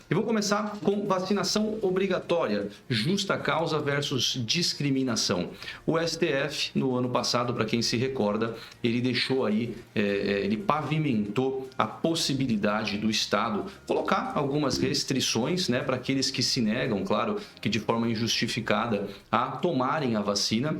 E vou começar com vacinação obrigatória, justa causa versus discriminação. O STF, no ano passado, para quem se recorda, ele deixou aí, ele pavimentou a possibilidade do Estado colocar algumas restrições, né, para aqueles que se negam, claro, que de forma injustificada, a tomarem a vacina.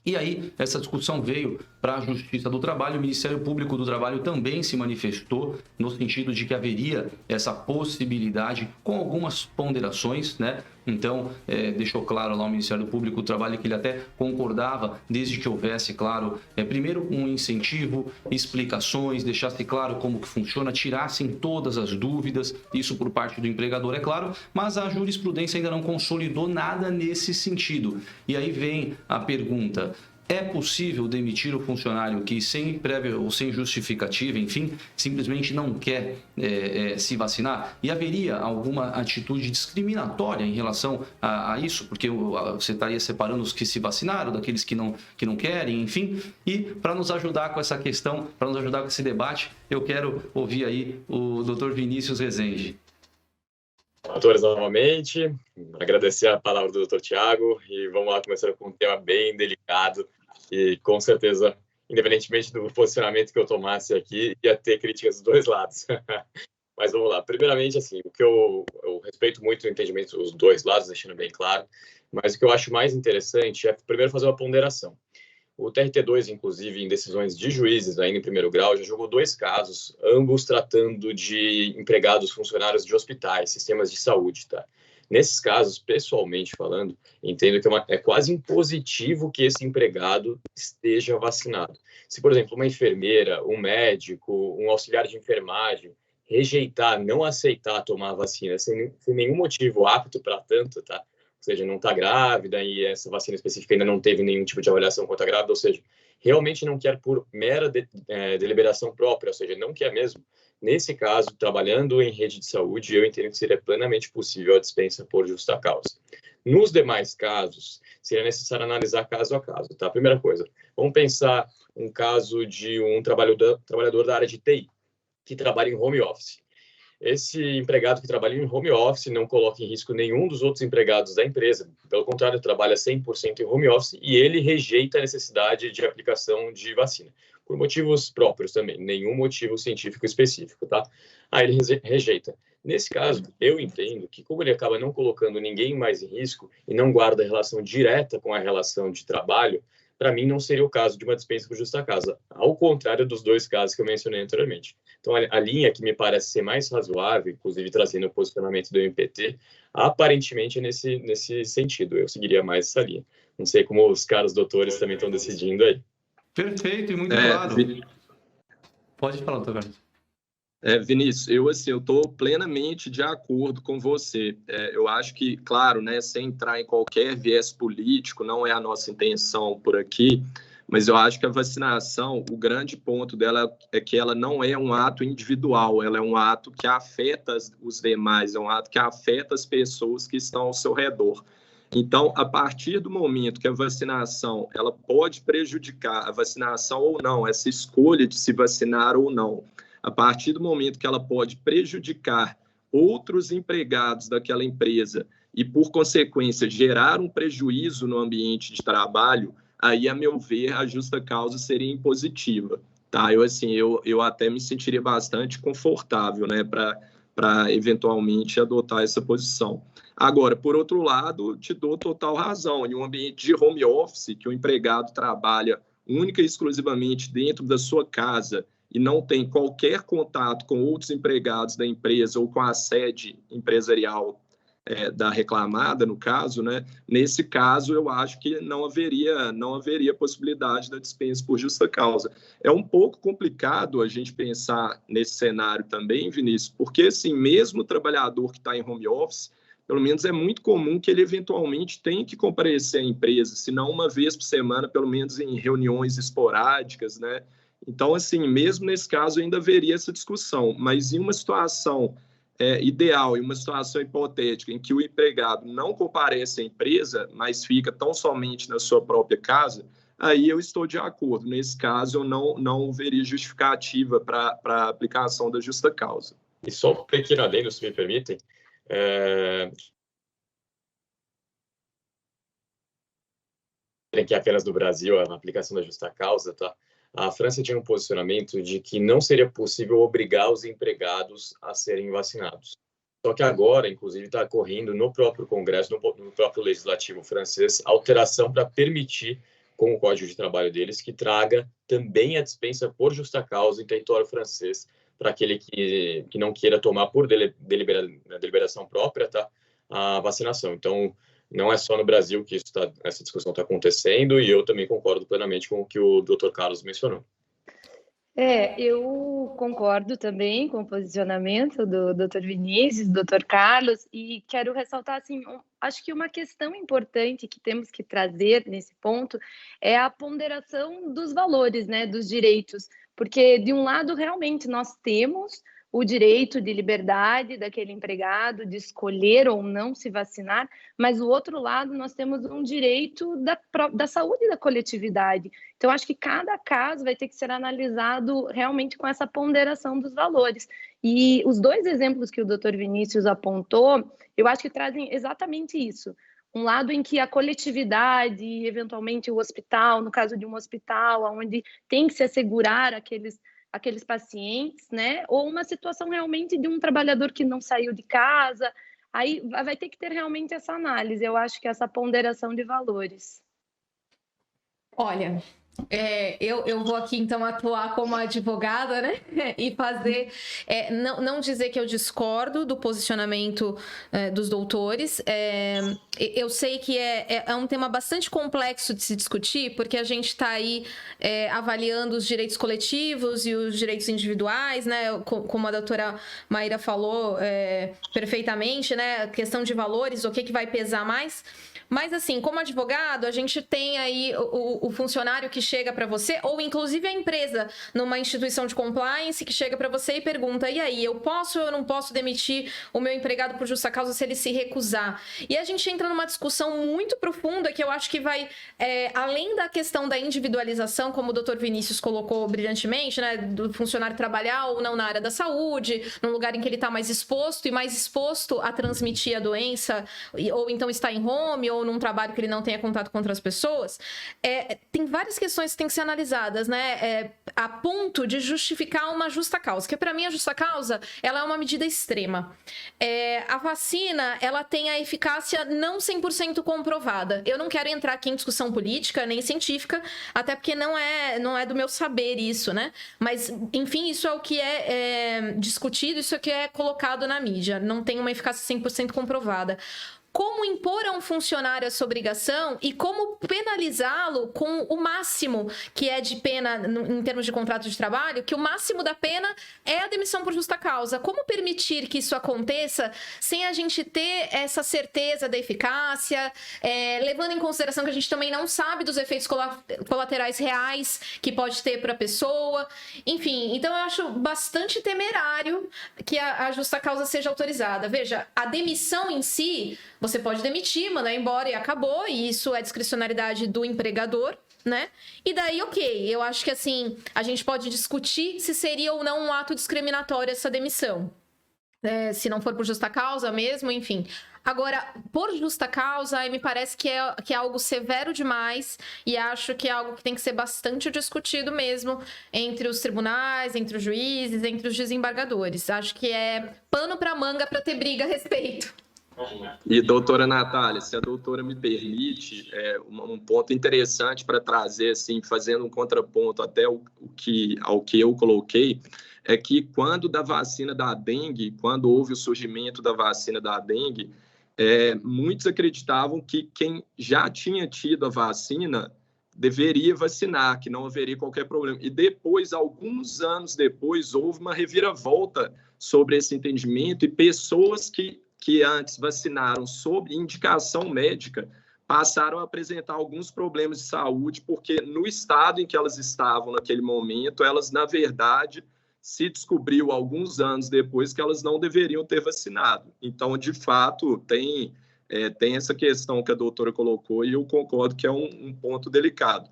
E aí, essa discussão veio para a Justiça do Trabalho. O Ministério Público do Trabalho também se manifestou no sentido de que haveria essa possibilidade com algumas ponderações, né? Então, deixou claro lá o Ministério Público do Trabalho que ele até concordava, desde que houvesse, claro, primeiro um incentivo, explicações, deixasse claro como que funciona, tirassem todas as dúvidas, isso por parte do empregador, é claro, mas a jurisprudência ainda não consolidou nada nesse sentido. E aí vem a pergunta: é possível demitir o funcionário que sem prévia ou sem justificativa, enfim, simplesmente não quer se vacinar? E haveria alguma atitude discriminatória em relação a isso? Porque você estaria separando os que se vacinaram daqueles que não querem, enfim. E para nos ajudar com essa questão, para nos ajudar com esse debate, eu quero ouvir aí o Dr. Vinícius Rezende. Doutores, novamente, agradecer a palavra do Dr. Tiago e vamos lá, começando com um tema bem delicado e com certeza, independentemente do posicionamento que eu tomasse aqui, ia ter críticas dos dois lados. Mas vamos lá. Primeiramente, assim, o que eu respeito muito o entendimento dos dois lados, deixando bem claro, mas o que eu acho mais interessante é primeiro fazer uma ponderação. O TRT2, inclusive, em decisões de juízes, ainda em primeiro grau, já julgou 2 casos, ambos tratando de empregados, funcionários de hospitais, sistemas de saúde, tá? Nesses casos, pessoalmente falando, entendo que é quase impositivo que esse empregado esteja vacinado. Se, por exemplo, uma enfermeira, um médico, um auxiliar de enfermagem rejeitar, não aceitar tomar a vacina sem nenhum motivo apto para tanto, tá? Ou seja, não está grávida e essa vacina específica ainda não teve nenhum tipo de avaliação quanto à grávida, ou seja, realmente não quer por mera deliberação própria, ou seja, não quer mesmo. Nesse caso, trabalhando em rede de saúde, eu entendo que seria plenamente possível a dispensa por justa causa. Nos demais casos, seria necessário analisar caso a caso, tá? Primeira coisa, vamos pensar um caso de um trabalhador da área de TI, que trabalha em home office. Esse empregado que trabalha em home office não coloca em risco nenhum dos outros empregados da empresa. Pelo contrário, trabalha 100% em home office e ele rejeita a necessidade de aplicação de vacina. Por motivos próprios também, nenhum motivo científico específico, tá? Aí ele rejeita. Nesse caso, eu entendo que como ele acaba não colocando ninguém mais em risco e não guarda relação direta com a relação de trabalho, para mim não seria o caso de uma dispensa por justa causa, ao contrário dos 2 casos que eu mencionei anteriormente. Então, a linha que me parece ser mais razoável, inclusive trazendo o posicionamento do MPT, aparentemente é nesse sentido. Eu seguiria mais essa linha. Não sei como os caros doutores também estão decidindo aí. Perfeito e muito claro. Pode falar, doutor Carlos. Vinícius, eu estou plenamente de acordo com você. Eu acho que, claro, né, sem entrar em qualquer viés político, não é a nossa intenção por aqui, mas eu acho que a vacinação, o grande ponto dela é que ela não é um ato individual, ela é um ato que afeta os demais, é um ato que afeta as pessoas que estão ao seu redor. Então, a partir do momento que a vacinação ela pode prejudicar a vacinação ou não, essa escolha de se vacinar ou não, a partir do momento que ela pode prejudicar outros empregados daquela empresa e, por consequência, gerar um prejuízo no ambiente de trabalho, aí, a meu ver, a justa causa seria impositiva. Tá? Eu até me sentiria bastante confortável, né, para eventualmente adotar essa posição. Agora, por outro lado, te dou total razão. Em um ambiente de home office, que o empregado trabalha única e exclusivamente dentro da sua casa e não tem qualquer contato com outros empregados da empresa ou com a sede empresarial da reclamada, no caso, né? Nesse caso, eu acho que não haveria possibilidade da dispensa por justa causa. É um pouco complicado a gente pensar nesse cenário também, Vinícius, porque, assim, mesmo o trabalhador que está em home office, pelo menos é muito comum que ele eventualmente tenha que comparecer à empresa, se não uma vez por semana, pelo menos em reuniões esporádicas, né? Então, assim, mesmo nesse caso ainda haveria essa discussão, mas em uma situação ideal, em uma situação hipotética em que o empregado não comparece à empresa, mas fica tão somente na sua própria casa, aí eu estou de acordo. Nesse caso, eu não veria justificativa para a aplicação da justa causa. E só um pequeno adendo, se me permitem, que é apenas do Brasil, a aplicação da justa causa, tá? A França tinha um posicionamento de que não seria possível obrigar os empregados a serem vacinados. Só que agora, inclusive, está ocorrendo no próprio Congresso, no próprio Legislativo francês, alteração para permitir, com o Código de Trabalho deles, que traga também a dispensa por justa causa em território francês para aquele que não queira tomar por deliberação própria, tá? A vacinação. Então, não é só no Brasil que essa discussão está acontecendo, e eu também concordo plenamente com o que o Dr. Carlos mencionou. Eu concordo também com o posicionamento do Dr. Vinícius, do Dr. Carlos, e quero ressaltar, assim, acho que uma questão importante que temos que trazer nesse ponto é a ponderação dos valores, né, dos direitos, porque, de um lado, realmente, nós temos o direito de liberdade daquele empregado de escolher ou não se vacinar, mas do outro lado nós temos um direito da saúde da coletividade. Então, acho que cada caso vai ter que ser analisado realmente com essa ponderação dos valores. E os dois exemplos que o Dr. Vinícius apontou, eu acho que trazem exatamente isso. Um lado em que a coletividade, eventualmente o hospital, no caso de um hospital, onde tem que se assegurar aqueles pacientes, né? Ou uma situação realmente de um trabalhador que não saiu de casa, aí vai ter que ter realmente essa análise, eu acho que essa ponderação de valores. Olha, eu vou aqui então atuar como advogada, né? E fazer, não dizer que eu discordo do posicionamento dos doutores. Eu sei que é um tema bastante complexo de se discutir, porque a gente está aí avaliando os direitos coletivos e os direitos individuais, né? Como a doutora Maíra falou perfeitamente, né? A questão de valores, o que vai pesar mais. Mas, assim, como advogado, a gente tem aí o funcionário que chega para você, ou inclusive a empresa numa instituição de compliance que chega para você e pergunta: e aí, eu posso ou eu não posso demitir o meu empregado por justa causa se ele se recusar? E a gente entra numa discussão muito profunda que eu acho que vai, além da questão da individualização, como o Dr. Vinícius colocou brilhantemente, né, do funcionário trabalhar ou não na área da saúde, num lugar em que ele está mais exposto a transmitir a doença, ou então está em home, ou num trabalho que ele não tenha contato com outras pessoas. Tem várias questões que têm que ser analisadas, né, a ponto de justificar uma justa causa, que para mim a justa causa, ela é uma medida extrema. A vacina, ela tem a eficácia não 100% comprovada. Eu não quero entrar aqui em discussão política, nem científica, até porque não é do meu saber isso, né, mas, enfim, isso é o que é discutido, isso é o que é colocado na mídia, não tem uma eficácia 100% comprovada. Como impor a um funcionário essa obrigação e como penalizá-lo com o máximo que é de pena em termos de contrato de trabalho, que o máximo da pena é a demissão por justa causa. Como permitir que isso aconteça sem a gente ter essa certeza da eficácia, levando em consideração que a gente também não sabe dos efeitos colaterais reais que pode ter para a pessoa. Enfim, então eu acho bastante temerário que a justa causa seja autorizada. Veja, a demissão em si, você pode demitir, mandar embora e acabou, e isso é discricionariedade do empregador, né? E daí, ok, eu acho que assim, a gente pode discutir se seria ou não um ato discriminatório essa demissão. Se não for por justa causa mesmo, enfim. Agora, por justa causa, me parece que é algo severo demais, e acho que é algo que tem que ser bastante discutido mesmo entre os tribunais, entre os juízes, entre os desembargadores. Acho que é pano para manga para ter briga a respeito. E, doutora Natália, se a doutora me permite, um ponto interessante para trazer, assim, fazendo um contraponto até ao que eu coloquei, é que quando da vacina da dengue, quando houve o surgimento da vacina da dengue, muitos acreditavam que quem já tinha tido a vacina deveria vacinar, que não haveria qualquer problema. E depois, alguns anos depois, houve uma reviravolta sobre esse entendimento, e pessoas que antes vacinaram sob indicação médica passaram a apresentar alguns problemas de saúde, porque no estado em que elas estavam naquele momento, elas, na verdade, se descobriu alguns anos depois que elas não deveriam ter vacinado. Então, de fato, tem tem essa questão que a doutora colocou e eu concordo que é um ponto delicado.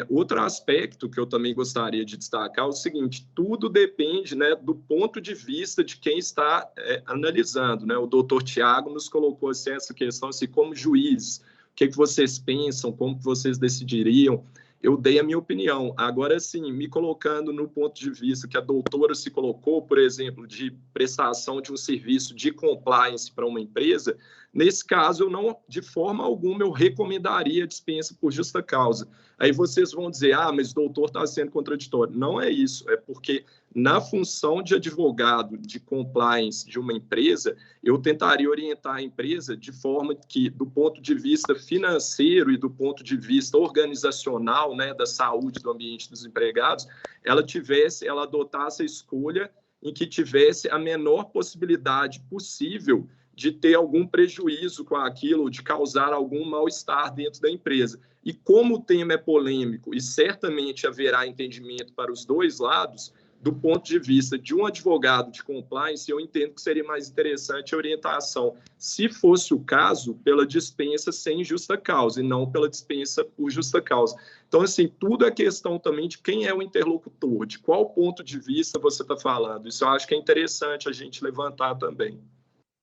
Outro aspecto que eu também gostaria de destacar é o seguinte: tudo depende, né, do ponto de vista de quem está analisando, né? O doutor Tiago nos colocou assim, essa questão assim, como juiz, o que vocês pensam, como que vocês decidiriam? Eu dei a minha opinião. Agora, sim, me colocando no ponto de vista que a doutora se colocou, por exemplo, de prestação de um serviço de compliance para uma empresa, nesse caso, eu não, de forma alguma, eu recomendaria a dispensa por justa causa. Aí vocês vão dizer, mas o doutor está sendo contraditório. Não é isso, é porque na função de advogado de compliance de uma empresa, eu tentaria orientar a empresa de forma que, do ponto de vista financeiro e do ponto de vista organizacional, né, da saúde do ambiente dos empregados, ela adotasse a escolha em que tivesse a menor possibilidade possível de ter algum prejuízo com aquilo, de causar algum mal-estar dentro da empresa. E como o tema é polêmico e certamente haverá entendimento para os dois lados, do ponto de vista de um advogado de compliance, eu entendo que seria mais interessante a orientação, se fosse o caso, pela dispensa sem justa causa e não pela dispensa por justa causa. Então, assim, tudo é questão também de quem é o interlocutor, de qual ponto de vista você está falando. Isso eu acho que é interessante a gente levantar também.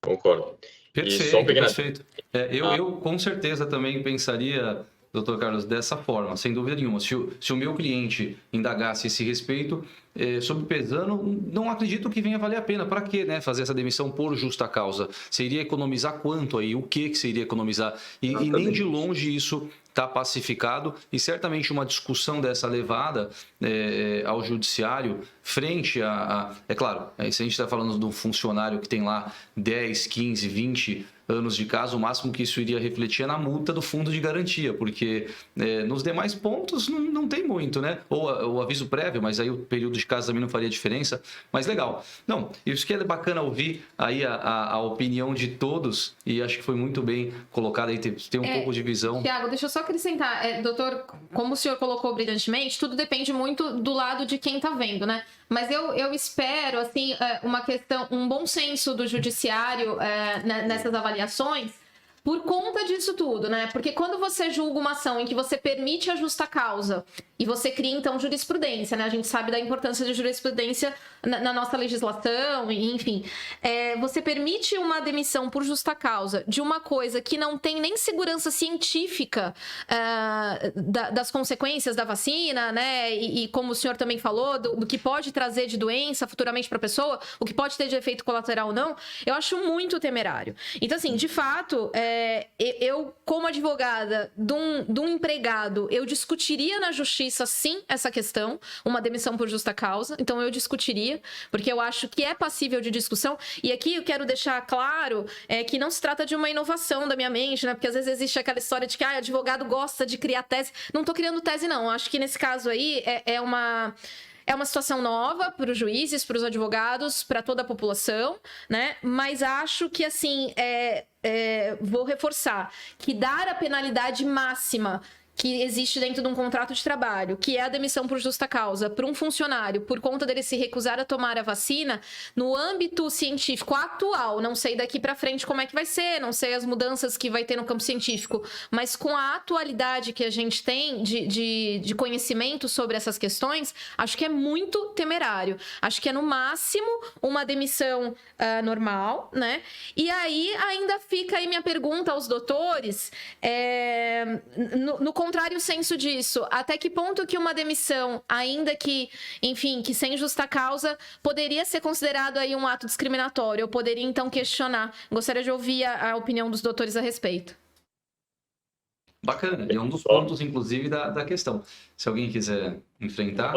Concordo. Perfeito. Eu com certeza também pensaria, doutor Carlos, dessa forma, sem dúvida nenhuma. Se o meu cliente indagasse esse respeito, sob pesando, não acredito que venha valer a pena. Para que, né, fazer essa demissão por justa causa? Você iria economizar quanto aí? O que você iria economizar? E nem de longe isso está pacificado, e certamente uma discussão dessa levada ao judiciário frente a... É claro, se a gente está falando de um funcionário que tem lá 10, 15, 20 anos de caso, o máximo que isso iria refletir é na multa do fundo de garantia, porque nos demais pontos não tem muito, né? Ou o aviso prévio, mas aí o período de caso também não faria diferença. Mas legal. Não, isso que é bacana ouvir aí a opinião de todos, e acho que foi muito bem colocado aí, tem um pouco de visão. Tiago, deixa eu só acrescentar, doutor, como o senhor colocou brilhantemente, tudo depende muito do lado de quem está vendo, né? Mas eu espero, assim, uma questão, um bom senso do judiciário nessas avaliações, por conta disso tudo, né? Porque quando você julga uma ação em que você permite a justa causa e você cria, então, jurisprudência, né? A gente sabe da importância de jurisprudência na nossa legislação, enfim. Você permite uma demissão por justa causa de uma coisa que não tem nem segurança científica das consequências da vacina, né? E como o senhor também falou, do que pode trazer de doença futuramente para a pessoa, o que pode ter de efeito colateral ou não, eu acho muito temerário. Então, assim, de fato, eu, como advogada de um empregado, eu discutiria na justiça, sim, essa questão, uma demissão por justa causa. Então, eu discutiria, porque eu acho que é passível de discussão. E aqui eu quero deixar claro que não se trata de uma inovação da minha mente, né? Porque às vezes existe aquela história de que advogado gosta de criar tese. Não estou criando tese, não. Acho que nesse caso aí é uma situação nova para os juízes, para os advogados, para toda a população, né? Mas acho que, assim, vou reforçar, que dar a penalidade máxima que existe dentro de um contrato de trabalho, que é a demissão por justa causa, para um funcionário, por conta dele se recusar a tomar a vacina, no âmbito científico atual, não sei daqui para frente como é que vai ser, não sei as mudanças que vai ter no campo científico, mas com a atualidade que a gente tem de conhecimento sobre essas questões, acho que é muito temerário. Acho que é, no máximo, uma demissão normal, né? E aí, ainda fica aí minha pergunta aos doutores, no contrário senso disso, até que ponto que uma demissão, ainda que, enfim, que sem justa causa, poderia ser considerado aí um ato discriminatório? Eu poderia, então, questionar. Gostaria de ouvir a opinião dos doutores a respeito. Bacana, e é um dos pontos, inclusive, da questão. Se alguém quiser enfrentar...